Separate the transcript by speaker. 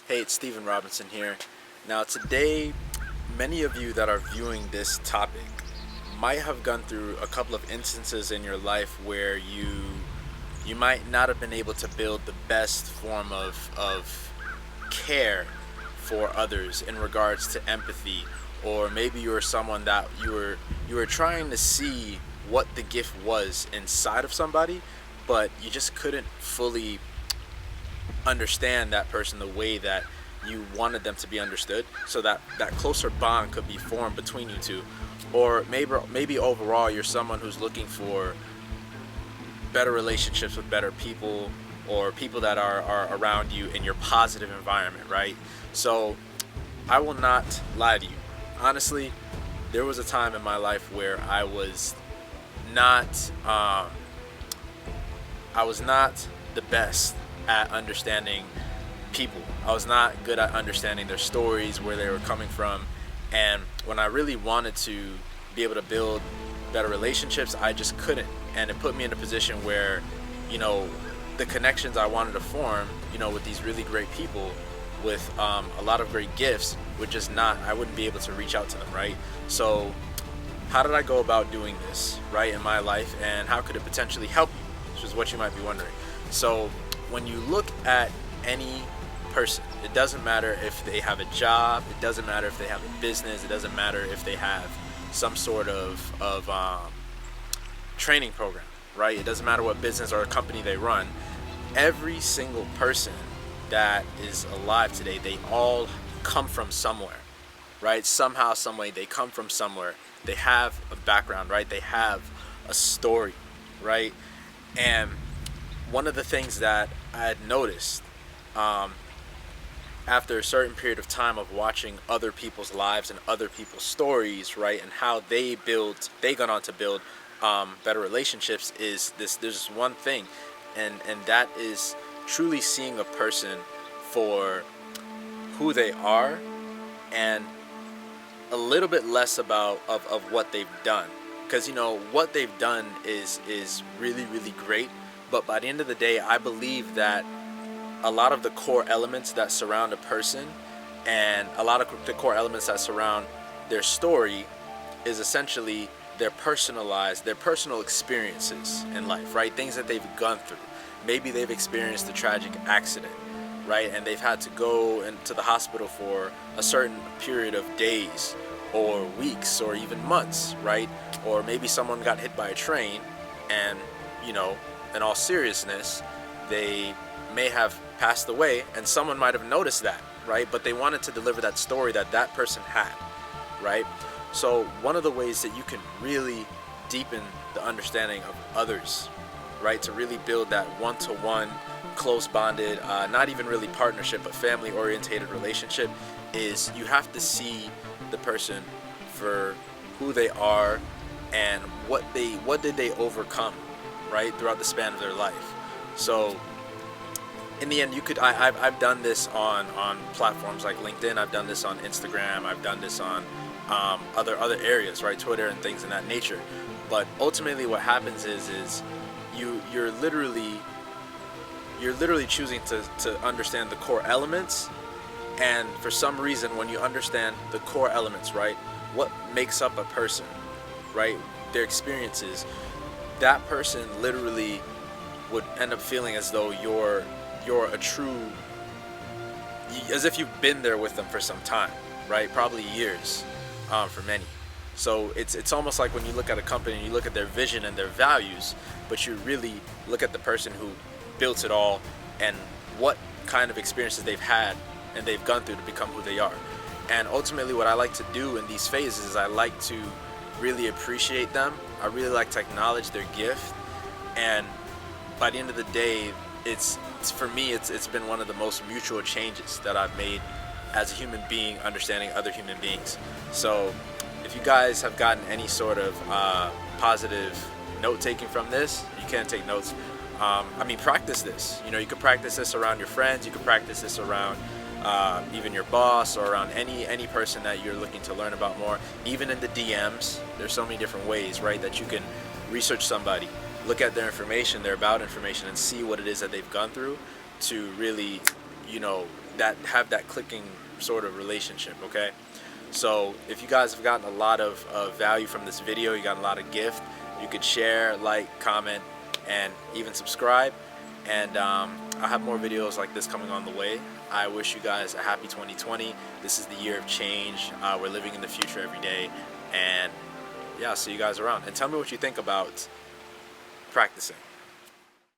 Speaker 1: Hey, it's Stephen Robinson here. Now today, many of you that are viewing this topic might have gone through a couple of instances in your life where you might not have been able to build the best form of care for others in regards to empathy, or maybe you were someone that you were trying to see what the gift was inside of somebody, but you just couldn't fully understand that person the way that you wanted them to be understood, so that that closer bond could be formed between you two. Or maybe overall you're someone who's looking for better relationships with better people, or people that are around you in your positive environment, right? So I will not lie to you, honestly, there was a time in my life where not I was not the best at understanding people. I was not good at understanding their stories, where they were coming from, and when I really wanted to be able to build better relationships, I just couldn't. And it put me in a position where, the connections I wanted to form, with these really great people with a lot of great gifts I wouldn't be able to reach out to them, right? So how did I go about doing this, right, in my life, and how could it potentially help you? Which is what you might be wondering. So when you look at any person, it doesn't matter if they have a job, it doesn't matter if they have a business, it doesn't matter if they have some sort of training program, right? It doesn't matter what business or company they run. Every single person that is alive today, they all come from somewhere, right? Somehow, some way, they come from somewhere. They have a background, right? They have a story, right? And one of the things that I had noticed after a certain period of time of watching other people's lives and other people's stories, right, and how they gone on to build better relationships, is this. There's one thing, and that is truly seeing a person for who they are, and a little bit less about of what they've done, because what they've done is really, really great, but by the end of the day, I believe that a lot of the core elements that surround a person, and a lot of the core elements that surround their story, is essentially their personal experiences in life, right? Things that they've gone through. Maybe they've experienced a tragic accident, right? And they've had to go into the hospital for a certain period of days or weeks or even months, right? Or maybe someone got hit by a train, and in all seriousness, they may have passed away, and someone might have noticed that, right? But they wanted to deliver that story that that person had, right? So one of the ways that you can really deepen the understanding of others, right, to really build that one-to-one, close bonded, not even really partnership, but family orientated relationship, is you have to see the person for who they are and what did they overcome, right, throughout the span of their life. So in the end, I've done this on platforms like LinkedIn, I've done this on Instagram, I've done this on other areas, right, Twitter and things in that nature. But ultimately what happens is you're literally choosing to understand the core elements, and for some reason, when you understand the core elements, right, what makes up a person, right, their experiences, that person literally would end up feeling as though you're as if you've been there with them for some time, right? Probably years, for many. So it's almost like when you look at a company and you look at their vision and their values, but you really look at the person who built it all and what kind of experiences they've had and they've gone through to become who they are. And ultimately what I like to do in these phases is I like to really appreciate them. I really like to acknowledge their gift, and by the end of the day, it's for me, it's been one of the most mutual changes that I've made as a human being, understanding other human beings. So if you guys have gotten any sort of positive note taking from this, you can take notes. Practice this. You could practice this around your friends. You could practice this around even your boss, or around any person that you're looking to learn about more. Even in the DMs, there's so many different ways, right, that you can research somebody, look at their about information, and see what it is that they've gone through to really, that have that clicking sort of relationship. Okay, so if you guys have gotten a lot of value from this video, you got a lot of gift, you could share, like, comment, and even subscribe. And I'll have more videos like this coming on the way. I wish you guys a happy 2020. This is the year of change. We're living in the future every day. And yeah, I'll see you guys around. And tell me what you think about practicing.